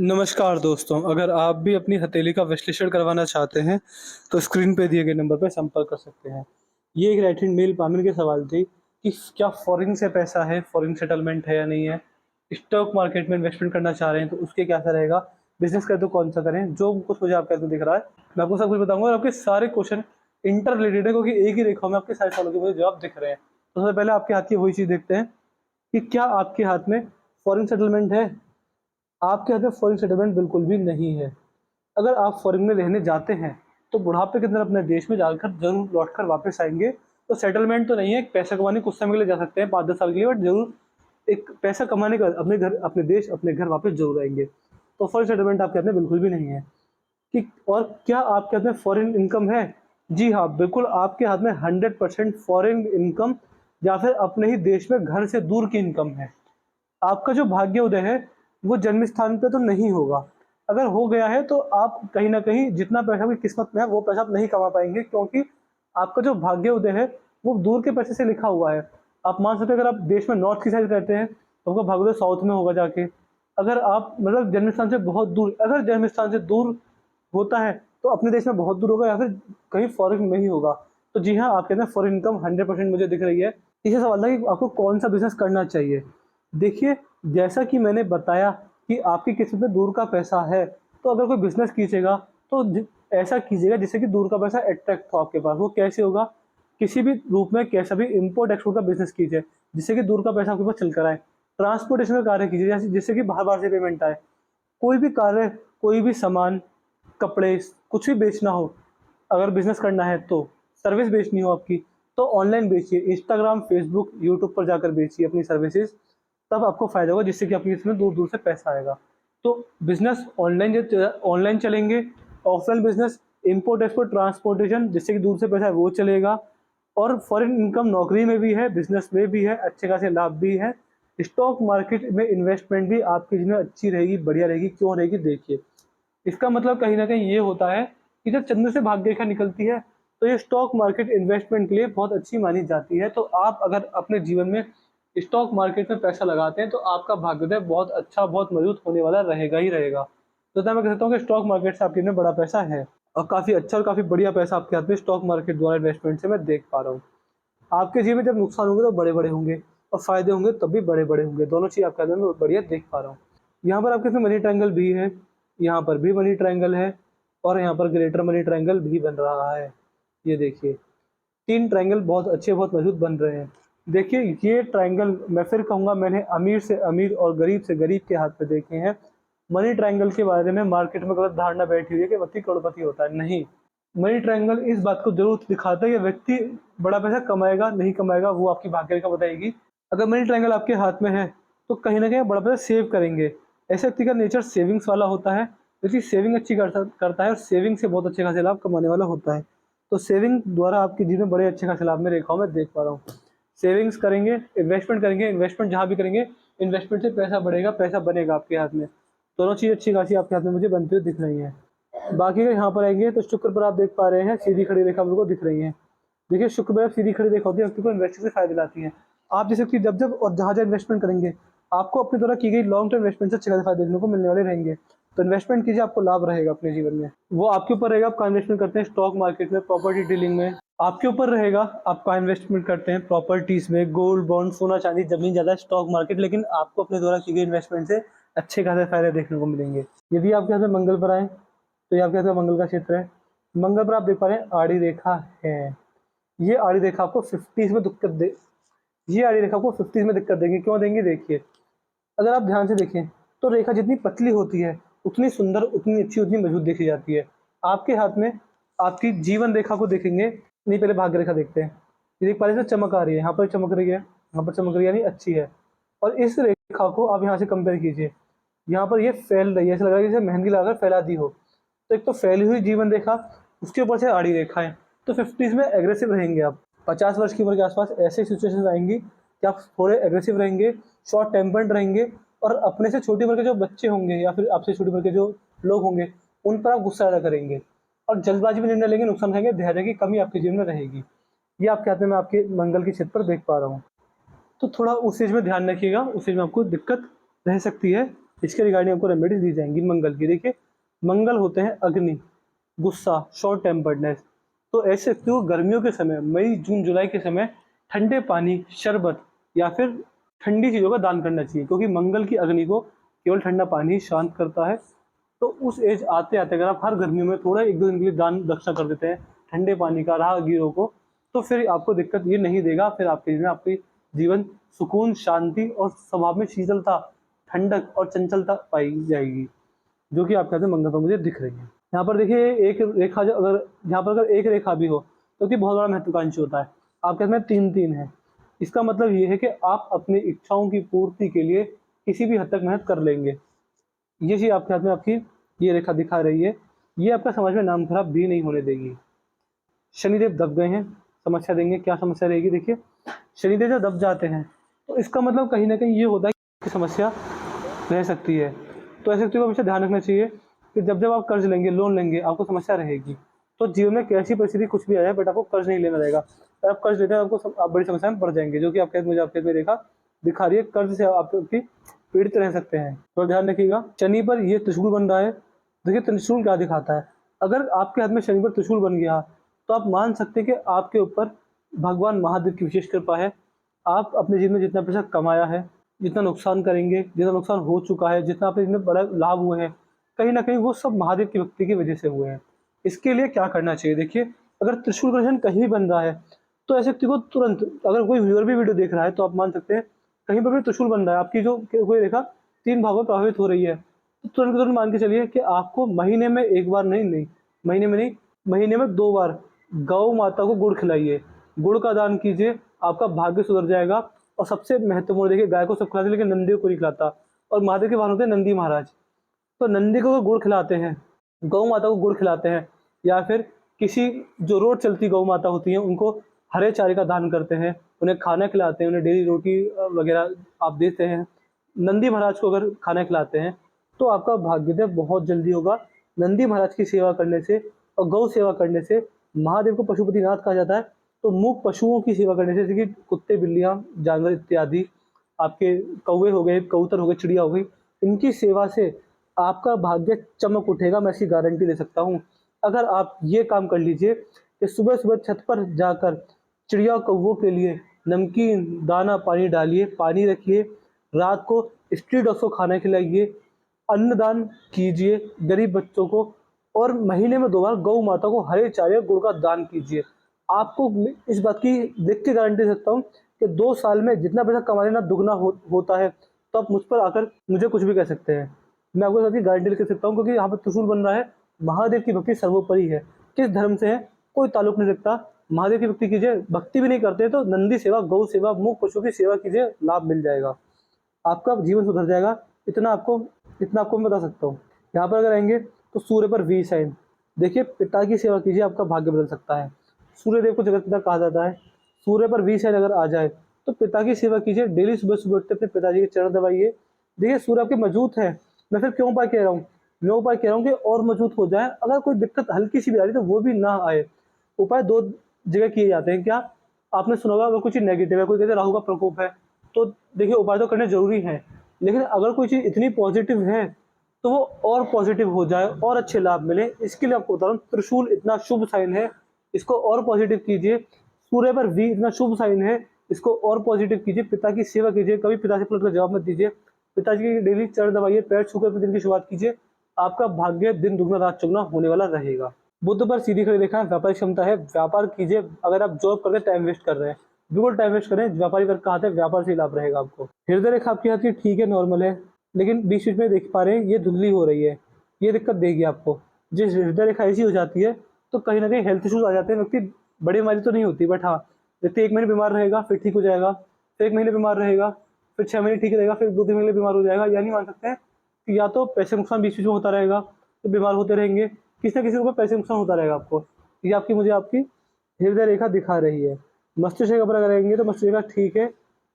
नमस्कार दोस्तों, अगर आप भी अपनी हथेली का विश्लेषण करवाना चाहते हैं, तो स्क्रीन पे दिए गए नंबर पर संपर्क कर सकते हैं। ये एक राइट हैंड मेल पामिल की सवाल थी कि क्या फ़ॉरेन से पैसा है, फ़ॉरेन सेटलमेंट है या नहीं है? स्टॉक मार्केट में इन्वेस्टमेंट करना चाह रहे हैं, तो उसके कैसा रहेगा? बिज़नेस करें तो कौन-सा करें? जो कुछ मुझे आपके हाथ में दिख रहा है, मैं आपको सब कुछ बताऊँगा और आपके सारे क्वेश्चन इंटर रिलेटेड है क्योंकि एक ही रेखा में आपके सारे सवालों के मुझे जवाब दिख रहे हैं। तो सबसे पहले आपके हाथ की वही चीज़ देखते हैं कि क्या आपके हाथ में फ़ॉरेन सेटलमेंट है? आपके हाथ में फ़ॉरेन सेटलमेंट बिल्कुल भी नहीं है। अगर आप फ़ॉरेन में रहने जाते हैं, तो बुढ़ापे के अंदर अपने देश में जाकर ज़रूर लौटकर वापस आएँगे। तो सेटलमेंट तो नहीं है, पैसा कमाने कुछ समय के लिए जा सकते हैं, 5-10 साल के लिए, बट ज़रूर एक पैसा कमाने के बाद अपने घर, अपने देश, अपने घर वापस ज़रूर आएँगे। तो फ़ॉरेन सेटलमेंट आपके हाथ में बिल्कुल भी नहीं है। कि और क्या आपके हाथ में फ़ॉरेन इनकम है? जी हाँ, बिल्कुल आपके हाथ में 100% फ़ॉरेन इनकम या फिर अपने ही देश में घर से दूर की इनकम है। आपका जो भाग्योदय है, वो जन्म स्थान पे तो नहीं होगा। अगर हो गया है तो आप कहीं न कहीं जितना पैसा आपकी किस्मत में है, वो पैसा आप नहीं कमा पाएँगे क्योंकि आपका जो भाग्योदय है, वो दूर के पैसे से लिखा हुआ है। आप मान सकते हैं अगर आप देश में नॉर्थ की साइड रहते हैं, तो आपका भाग्योदय साउथ में होगा जाके। अगर आप मतलब जन्म स्थान से बहुत दूर, अगर जन्म स्थान से दूर होता है, तो अपने देश में बहुत दूर होगा या फिर कहीं फ़ॉरेन में ही होगा। तो जी हाँ, आपके ना फ़ॉरेन इनकम 100% मुझे दिख रही है। तीसरा सवाल था कि आपको कौन-सा बिज़नेस करना चाहिए? देखिए, जैसा कि मैंने बताया कि आपकी किस्मत में दूर का पैसा है, तो अगर कोई बिज़नेस कीजिएगा, तो ऐसा कीजिएगा जिससे कि दूर का पैसा अट्रैक्ट हो आपके पास। वो कैसे होगा? किसी भी रूप में कैसा भी इम्पोर्ट-एक्सपोर्ट का बिज़नेस कीजिए, जिससे कि दूर का पैसा आपके पास चल कर आए। ट्रांसपोर्टेशन का कार्य कीजिए जैसे जिससे कि बाहर-बाहर से पेमेंट आए। कोई भी कार्य, कोई भी सामान, कपड़े, कुछ भी बेचना हो, अगर बिज़नेस करना है तो, सर्विस बेचनी हो आपकी, तो ऑनलाइन बेचिए। इंस्टाग्राम, फ़ेसबुक, यूट्यूब पर जाकर बेचिए अपनी सर्विसेज़, तब आपको फ़ायदा होगा जिससे कि आपकी इसमें दूर-दूर से पैसा आएगा। तो बिज़नेस ऑनलाइन चलेंगे, ऑफ़लाइन बिज़नेस इम्पोर्ट-एक्सपोर्ट, ट्रांसपोर्टेशन जिससे कि दूर से पैसा है वो चलेगा और फ़ॉरेन इनकम नौकरी में भी है, बिज़नेस में भी है, अच्छे खासे लाभ भी हैं। स्टॉक मार्केट में इन्वेस्टमेंट भी आपकी जिसमें अच्छी रहेगी, बढ़िया रहेगी, क्यों रहेगी देखिए। इसका मतलब कहीं न कहीं ये होता है कि जब चंद्र से भाग्य रेखा निकलती है, तो ये स्टॉक मार्केट इन्वेस्टमेंट के लिए बहुत अच्छी मानी जाती है। तो आप अगर अपने जीवन में स्टॉक मार्केट में पैसा लगाते हैं, तो आपका भाग्योदय बहुत अच्छा, बहुत मजबूत होने वाला रहेगा ही रहेगा। तो मैं कह सकता हूँ कि स्टॉक मार्केट से आपके में बड़ा पैसा है और काफ़ी अच्छा और काफ़ी बढ़िया पैसा आपके हाथ में स्टॉक मार्केट द्वारा इन्वेस्टमेंट से मैं देख पा रहा हूँ। आपके जीवन में जब नुकसान होंगे तो बड़े-बड़े होंगे और फ़ायदे होंगे तब भी बड़े-बड़े होंगे। दोनों चीज़ आपके हाथ में मैं बढ़िया देख पा रहा हूँ। यहाँ पर आपके इसमें मनी ट्रायंगल भी है, यहाँ पर भी मनी ट्रायंगल है और यहाँ पर ग्रेटर मनी ट्रायंगल भी बन रहा है। ये देखिए, 3 ट्रायंगल बहुत अच्छे, बहुत मज़बूत बन रहे हैं। देखिए, ये ट्रायंगल मैं फिर कहूँगा मैंने अमीर से अमीर और गरीब से गरीब के हाथ में देखे हैं। मनी ट्रायंगल के बारे में मार्केट में गलत धारणा बैठी हुई है कि व्यक्ति करोड़पति होता है, नहीं। मनी ट्रायंगल इस बात को ज़रूर दिखाता है कि व्यक्ति बड़ा पैसा कमाएगा, नहीं कमाएगा वो आपकी भाग्य रेखा बताएगी। अगर मनी ट्रायंगल आपके हाथ में है, तो कहीं न कहीं आप बड़ा पैसा सेव करेंगे। ऐसे व्यक्ति का नेचर सेविंग्स वाला होता है, व्यक्ति सेविंग अच्छी करता है और सेविंग से बहुत अच्छे खासे लाभ कमाने वाला होता है। तो सेविंग द्वारा आपके जीवन में बड़े अच्छे खासे लाभ मैं रेखाओं में देख पा रहा हूँ। सेविंग्स करेंगे, इन्वेस्टमेंट जहाँ भी करेंगे, इन्वेस्टमेंट से पैसा बढ़ेगा, पैसा बनेगा आपके हाथ में। दोनों चीज़ अच्छी खासी आपके हाथ में मुझे बनती हुई दिख रही हैं। बाकी अगर यहाँ पर आएँगे तो शुक्र पर आप देख पा रहे हैं सीधी खड़ी रेखा मेरे को दिख रही है। देखिए शुक्र पर सीधी खड़ी रेखा होती है व्यक्ति को इन्वेस्टिंग से फ़ायदे लाती है। आप जैसे कि जब-जब और जहाँ-जहाँ इन्वेस्टमेंट करेंगे, आपको अपने द्वारा की गई लॉन्ग टर्म इन्वेस्टमेंट से अच्छे खासे फ़ायदे देखने को मिलने वाले रहेंगे। तो इन्वेस्टमेंट कीजिए, आपको लाभ रहेगा अपने जीवन में। वो आपके ऊपर रहेगा आप कहाँ इन्वेस्टमेंट करते हैं, स्टॉक मार्केट में, प्रॉपर्टी डीलिंग में। आपके ऊपर रहेगा आप कहाँ इन्वेस्टमेंट करते हैं, प्रॉपर्टीज़ में, गोल्ड, बॉन्ड, सोना, चांदी, ज़मीन ज़्यादा, स्टॉक मार्केट, लेकिन आपको अपने द्वारा की गई इन्वेस्टमेंट से अच्छे खासे फ़ायदे देखने को मिलेंगे। यदि आपके हाथ में मंगल पर आएँ, तो ये आपके हाथ में मंगल का क्षेत्र है। मंगल पर आप देख पा रहे हैं आड़ी रेखा है। ये आड़ी रेखा आपको 50s में दिक्कत दे ये आड़ी रेखा आपको 50s में दिक्कत देंगी, क्यों देंगी देखिए। अगर आप ध्यान से देखें, तो रेखा जितनी पतली होती है, उतनी सुंदर, उतनी अच्छी, उतनी मजबूत देखी जाती है। आपके हाथ में आपकी जीवन रेखा को देखेंगे, नहीं पहले भाग्य रेखा देखते हैं। ये देख पा रहे हैं इसमें चमक आ रही है, यहाँ पर चमक रही है, यहाँ पर चमक रही है यानी अच्छी है। और इस रेखा को आप यहाँ से कंपेयर कीजिए, यहाँ पर ये फैल रही है, ऐसा लग रहा है जैसे मेहंदी लगाकर फैला दी हो। तो एक तो फैली हुई जीवन रेखा, उसके ऊपर से आड़ी रेखा है, तो 50s में एग्रेसिव रहेंगे आप। 50 वर्ष की उम्र के आसपास ऐसी सिचुएशंस आएँगी कि आप थोड़े एग्रेसिव रहेंगे, शॉर्ट टेम्पर्ड रहेंगे और अपने से छोटी उम्र के जो बच्चे होंगे या फिर आपसे छोटी उम्र के जो लोग होंगे, उन पर आप गुस्सा ज़्यादा करेंगे और जल्दबाजी में निर्णय लेंगे, नुकसान खाएँगे, धैर्य की कमी आपके जीवन में रहेगी। ये आपके हाथ में मैं आपके मंगल के क्षेत्र पर देख पा रहा हूँ। तो थोड़ा उस चीज़ में ध्यान रखिएगा, उस चीज़ में आपको दिक्कत रह सकती है। इसके रिगार्डिंग आपको रेमेडीज दी जाएंगी मंगल की। देखिए, मंगल होते हैं अग्नि, गुस्सा, शॉर्ट टेम्पर्डनेस। तो ऐसे व्यक्ति को गर्मियों के समय, मई जून जुलाई के समय ठंडे पानी, शरबत या फिर ठंडी चीज़ों का दान करना चाहिए, क्योंकि मंगल की अग्नि को केवल ठंडा पानी ही शांत करता है। तो उस एज आते आते अगर आप हर गर्मियों में थोड़ा 1-2 दिन के लिए दान दक्षिणा कर देते हैं ठंडे पानी का राहगीरों को, तो फिर आपको दिक्कत ये नहीं देगा। फिर आपके जीवन में आपकी जीवन सुकून, शांति और स्वभाव में शीतलता, ठंडक और चंचलता पाई जाएगी, जो कि आपके हाथ में मंगल पर मुझे दिख रही है। यहाँ पर देखिए, एक रेखा जो अगर यहाँ पर अगर एक रेखा भी हो तो कि बहुत बड़ा महत्वाकांक्षी होता है। आपके हाथ में 3-3 है। इसका मतलब ये है कि आप अपनी इच्छाओं की पूर्ति के लिए किसी भी हद तक मेहनत कर लेंगे। ये चीज़ आपके हाथ में आपकी ये रेखा दिखा रही है। ये आपका समाज में नाम खराब भी नहीं होने देगी। शनिदेव दब गए हैं, समस्या देंगे। क्या समस्या रहेगी? देखिए, शनिदेव जब दब जाते हैं तो इसका मतलब कहीं ना कहीं ये होता है कि समस्या रह सकती है। तो ऐसे व्यक्ति को हमेशा ध्यान रखना चाहिए कि जब जब आप कर्ज लेंगे, लोन लेंगे, आपको समस्या रहेगी। तो जीवन में कैसी परिस्थिति कुछ भी आ जाए, बट आपको कर्ज नहीं लेना रहेगा। अगर आप कर्ज लेते हैं आप बड़ी समस्या में पड़ जाएंगे, जो कि मुझे आपके में रेखा दिखा रही है। कर्ज से आप पीड़ित रह सकते हैं, तो ध्यान रखिएगा। शनि पर ये त्रिशूल बन रहा है। देखिए, त्रिशूल क्या दिखाता है? अगर आपके हाथ में शनि पर त्रिशूल बन गया तो आप मान सकते हैं कि आपके ऊपर भगवान महादेव की विशेष कृपा है। आप अपने जीवन में जितना पैसा कमाया है, जितना नुकसान करेंगे, जितना नुकसान हो चुका है, जितना आपके इसमें बड़ा लाभ हुए हैं, कहीं ना कहीं वो सब महादेव की भक्ति की वजह से हुए हैं। इसके लिए क्या करना चाहिए? देखिए, अगर त्रिशूल का निशान कहीं भी बन रहा है तो ऐसे व्यक्ति को तुरंत, अगर कोई व्यूअर भी वीडियो देख रहा है तो आप मान सकते हैं कहीं पर भी त्रिशूल बन रहा है, आपकी जो कोई रेखा 3 भागों में प्रभावित हो रही है, तो तुरंत तुरंत मान के चलिए कि आपको महीने में 1 बार नहीं, महीने में नहीं, महीने में 2 बार गौ माता को गुड़ खिलाइए। गुड़ का दान कीजिए, आपका भाग्य सुधर जाएगा। और सबसे महत्वपूर्ण, देखिए, गाय को सब खिलाते हैं लेकिन नंदी को नहीं खिलाता, और महादेव के वाहन होते हैं नंदी महाराज। तो नंदी को गुड़ खिलाते हैं, गौ माता को गुड़ खिलाते हैं, या फिर किसी जो रोड चलती गौ माता होती हैं उनको हरे चारे का दान करते हैं, उन्हें खाना खिलाते हैं, उन्हें डेली रोटी वगैरह आप देते हैं। नंदी महाराज को अगर खाना खिलाते हैं तो आपका भाग्योदय बहुत जल्दी होगा। नंदी महाराज की सेवा करने से और गौ सेवा करने से, महादेव को पशुपतिनाथ कहा जाता है, तो मूक पशुओं की सेवा करने से, जैसे कि कुत्ते, बिल्लियाँ, जानवर इत्यादि, आपके कौवे हो गए, कबूतर हो गए, चिड़िया हो गई, इनकी सेवा से आपका भाग्य चमक उठेगा। मैं इसकी गारंटी दे सकता हूँ। अगर आप ये काम कर लीजिए कि सुबह सुबह छत पर जाकर चिड़िया कौवों के लिए नमकीन दाना पानी डालिए, पानी रखिए, रात को स्ट्रीट डॉग्स को खाना खिलाइए, अन्नदान कीजिए गरीब बच्चों को, और महीने में 2 बार गौ माता को हरे चारे गुड़ का दान कीजिए। आपको इस बात की देख के गारंटी दे सकता हूँ कि 2 साल में जितना पैसा कमा लेना दुगना होता है। तो आप मुझ पर आकर मुझे कुछ भी कह सकते हैं, मैं आपको साथ ही गारंटी लेकर सकता हूँ, क्योंकि यहाँ पर त्रिशूल बन रहा है। महादेव की भक्ति सर्वोपरि है। किस धर्म से है कोई ताल्लुक नहीं रखता। महादेव की भक्ति कीजिए, भक्ति भी नहीं करते तो नंदी सेवा, गौ सेवा, मूक पशु की सेवा कीजिए, लाभ मिल जाएगा, आपका जीवन सुधर जाएगा। इतना आपको मैं बता सकता हूँ। यहाँ पर अगर आएंगे तो सूर्य पर वी साइन। देखिए, पिता की सेवा कीजिए, आपका भाग्य बदल सकता है। सूर्य देव को जगत पिता कहा जाता है। सूर्य पर वी साइन अगर आ जाए तो पिता की सेवा कीजिए, डेली सुबह सुबह उठते अपने पिताजी के चरण दबाइए। देखिए, सूर्य आपके मजबूत है। मैं फिर क्यों उपाय कह रहा हूँ? मैं उपाय कह रहा हूँ कि और मजबूत हो जाए। अगर कोई दिक्कत हल्की सी भी आ रही है तो वो भी ना आए। उपाय 2 जगह किए जाते हैं। क्या आपने सुना होगा? अगर कोई चीज़ नेगेटिव है, कोई कहते हैं राहु का प्रकोप है, तो देखिए उपाय तो करने जरूरी है। लेकिन अगर कोई चीज़ इतनी पॉजिटिव है तो वो और पॉजिटिव हो जाए और अच्छे लाभ मिले, इसके लिए आपको बता रहा हूँ, त्रिशूल इतना शुभ साइन है, इसको और पॉजिटिव कीजिए। सूर्य पर वी इतना शुभ साइन है, इसको और पॉजिटिव कीजिए। पिता की सेवा कीजिए, कभी पिता से पलट कर जवाब मत दीजिए। पिताजी की डेली चरण दबाइए, पैर छूकर अपने दिन की शुरुआत कीजिए। आपका भाग्य दिन दुगना रात चौगुना होने वाला रहेगा। बुध पर सीधी खड़ी रेखा, व्यापारिक क्षमता है, व्यापार कीजिए। अगर आप जॉब करके टाइम वेस्ट कर रहे हैं, बिल्कुल टाइम वेस्ट करें। व्यापारी वर्ग कहा था, व्यापार से लाभ रहेगा आपको। हृदय रेखा आपकी हाथ की ठीक है, नॉर्मल है, लेकिन बीच बीच में देख पा रहे हैं ये धुंधली हो रही है, ये दिक्कत देगी आपको। जिस हृदय रेखा ऐसी हो जाती है तो कहीं ना कहीं हेल्थ इशूज आ जाते हैं। व्यक्ति बड़ी बीमारी तो नहीं होती, बट हाँ, व्यक्ति 1 महीने बीमार रहेगा, फिर ठीक हो जाएगा, फिर 1 महीने बीमार रहेगा, फिर 6 महीने ठीक रहेगा, फिर 2-3 महीने बीमार हो जाएगा। या नहीं मान सकते हैं कि या तो पैसे नुकसान बीच बीच में होता रहेगा, तो बीमार होते रहेंगे, किसी ना किसी रूप में पैसे नुकसान होता रहेगा आपको। ये मुझे आपकी हृदय रेखा दिखा रही है। मस्तिष्क रेखा पर अगर आएंगे तो मस्तिष्क रेखा ठीक है।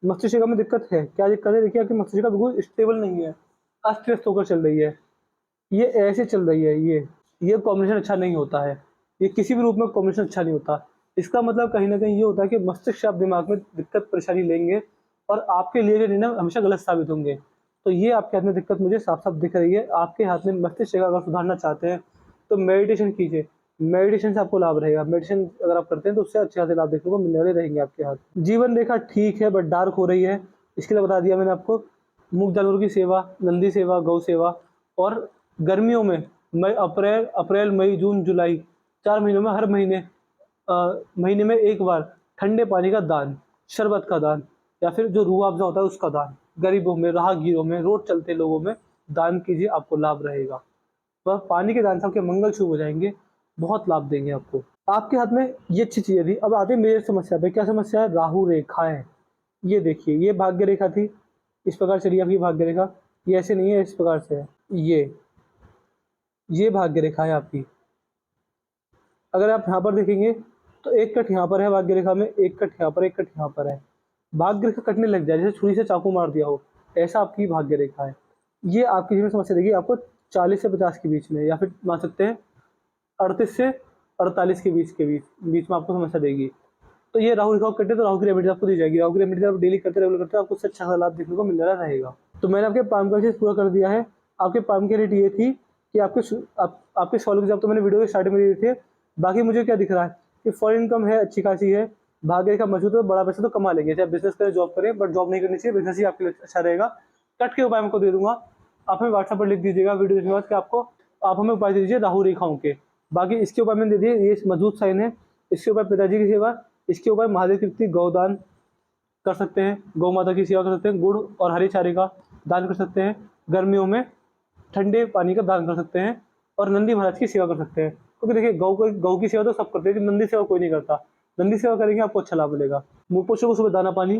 मस्तिष्क रेखा में दिक्कत है, क्या दिक्कत है? देखिए, आपकी मस्तिष्क रेखा बिल्कुल स्टेबल नहीं है, अस्त व्यस्त होकर चल रही है। ये ऐसे चल रही है, ये कॉम्बिनेशन अच्छा नहीं होता है। ये किसी भी रूप में कॉम्बिनेशन अच्छा नहीं होता। इसका मतलब कहीं ना कहीं ये होता है कि मस्तिष्क से आप दिमाग में दिक्कत परेशानी लेंगे और आपके लिए निर्णय हमेशा गलत साबित होंगे। तो ये आपके हाथ में दिक्कत मुझे साफ-साफ दिख रही है। आपके हाथ में मस्तिष्क अगर सुधारना चाहते हैं, तो मेडिटेशन कीजिए। मेडिटेशन से आपको लाभ रहेगा। मेडिटेशन अगर आप करते हैं तो उससे अच्छे खासे लाभ देखने को मिलने वाले रहेंगे आपके हाथ। जीवन रेखा ठीक है बट डार्क हो रही है। इसके लिए बता दिया मैंने आपको, मूक जानवरों की सेवा, नंदी सेवा, गौ सेवा, और गर्मियों में अप्रैल, मई, जून, जुलाई 4 महीनों में हर महीने में 1 बार ठंडे पानी का दान, शरबत का दान, या फिर जो रूह अफ़ज़ा होता है उसका दान, गरीबों में, राहगीरों में, रोड चलते लोगों में दान कीजिए, आपको लाभ रहेगा। वह पानी के दान से आपके मंगल शुभ हो जाएँगे, बहुत लाभ देंगे आपको। आपके हाथ में ये अच्छी चीज़ें थी। अब आते हैं मेजर समस्या पे। क्या समस्या है? राहु रेखाएँ। ये देखिए, ये भाग्य रेखा थी, इस प्रकार चली आपकी भाग्य रेखा। ये ऐसे नहीं है, इस प्रकार से है। ये भाग्य रेखा है आपकी। अगर आप यहाँ पर देखेंगे तो एक कट यहाँ पर है भाग्य रेखा में, एक कट यहाँ पर, एक कट यहाँ पर है। भाग्य रेखा कटने लग जाए, जैसे छुरी से चाकू मार दिया हो, ऐसा आपकी भाग्य रेखा है। ये आपकी जीवन समस्या देगी आपको 40 से 50 के बीच में, या फिर मान सकते हैं 38 से 48 के बीच में आपको समस्या देगी। तो ये राहु रेखा को कटे तो राहु की रेमेडी आपको दी जाएगी। राहु की रेमेडी आप डेली करते, रेगुलर करते, आपको उससे अच्छा लाभ देखने को मिल रहा रहेगा। तो मैंने आपके पाम का चीज़ पूरा कर दिया है। आपके पाम की रेट ये थी कि आपके सॉल्व के जवाब तो मैंने वीडियो के स्टार्टिंग में दिए थे। बाकी मुझे क्या दिख रहा है कि फॉरेन इनकम है, अच्छी खासी है, भाग्य रेखा मजबूत है, बड़ा पैसा तो कमा लेंगे, चाहे बिजनेस करें, जॉब करें, बट जॉब नहीं करनी चाहिए, बिजनेस ही आपके लिए अच्छा रहेगा। कट के उपाय मैं आपको दे दूंगा, आप हमें व्हाट्सएप पर लिख दीजिएगा वीडियो देखने के बाद कि आप हमें उपाय दे दीजिए राहु रेखाओं के। बाकी इसके उपाय मैंने दे दिए, ये मजबूत साइन है। इसके ऊपर पिताजी की सेवा, इसके ऊपर महादेव की भक्ति, गौदान कर सकते हैं, गौ माता की सेवा कर सकते हैं, गुड़ और हरी चारे का दान कर सकते हैं, गर्मियों में ठंडे पानी का दान कर सकते हैं, और नंदी महाराज की सेवा कर सकते हैं। क्योंकि देखिए गौ की सेवा तो सब करते हैं, लेकिन नंदी सेवा कोई नहीं करता। नंदी सेवा करेंगे आपको अच्छा लाभ मिलेगा। मुँहपोछों को सुबह दाना पानी,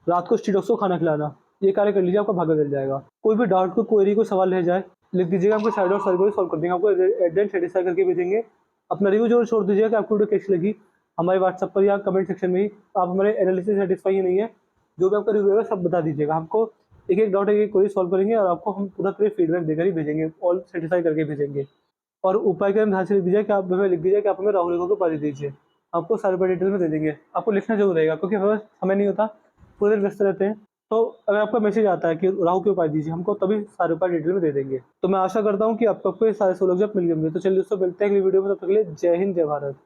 रात को स्ट्रीट डॉग्स को खाना खिलाना, ये कार्य कर लीजिए, आपका भाग्य मिल जाएगा। कोई भी डाउट, कोई क्वेरी, कोई सवाल रह जाए, लिख दीजिएगा, आपको साइड और सर को सॉल्व कर देंगे, आपको एडेंट सेटिस्फाई करके भेजेंगे। अपना रिव्यू जरूर छोड़ दीजिएगा कि आपको वीडियो कैसी लगी, हमारे व्हाट्सएप पर या कमेंट सेक्शन में ही। आप हमारे एनालिसिस सेटिस्फाई ही नहीं है, जो भी आपका रिव्यू है सब बता दीजिएगा। हमको एक डाउट है, कोई सॉल्व करेंगे और आपको हम पूरा फीडबैक देकर ही भेजेंगे, ऑल सेटिस्फाई करके भेजेंगे। और उपाय के ध्यान से लिख दीजिए कि आप हमें लिख दीजिए कि आप हमें राहु रेखा को उपाय दे दीजिए, आपको सारे पर डिटेल में दे देंगे। आपको लिखना जरूर रहेगा, क्योंकि हमें समय नहीं होता, पूरे दिन व्यस्त रहते हैं। तो अगर आपका मैसेज आता है कि राहु के उपाय दीजिए, हमको तभी सारे उपाय डिटेल में दे देंगे। तो मैं आशा करता हूँ कि आपको ये सारे सोलह जब मिल गए। तो चलिए दोस्तों, मिलते हैं अगली वीडियो में, तब तक के लिए जय हिंद, जय भारत।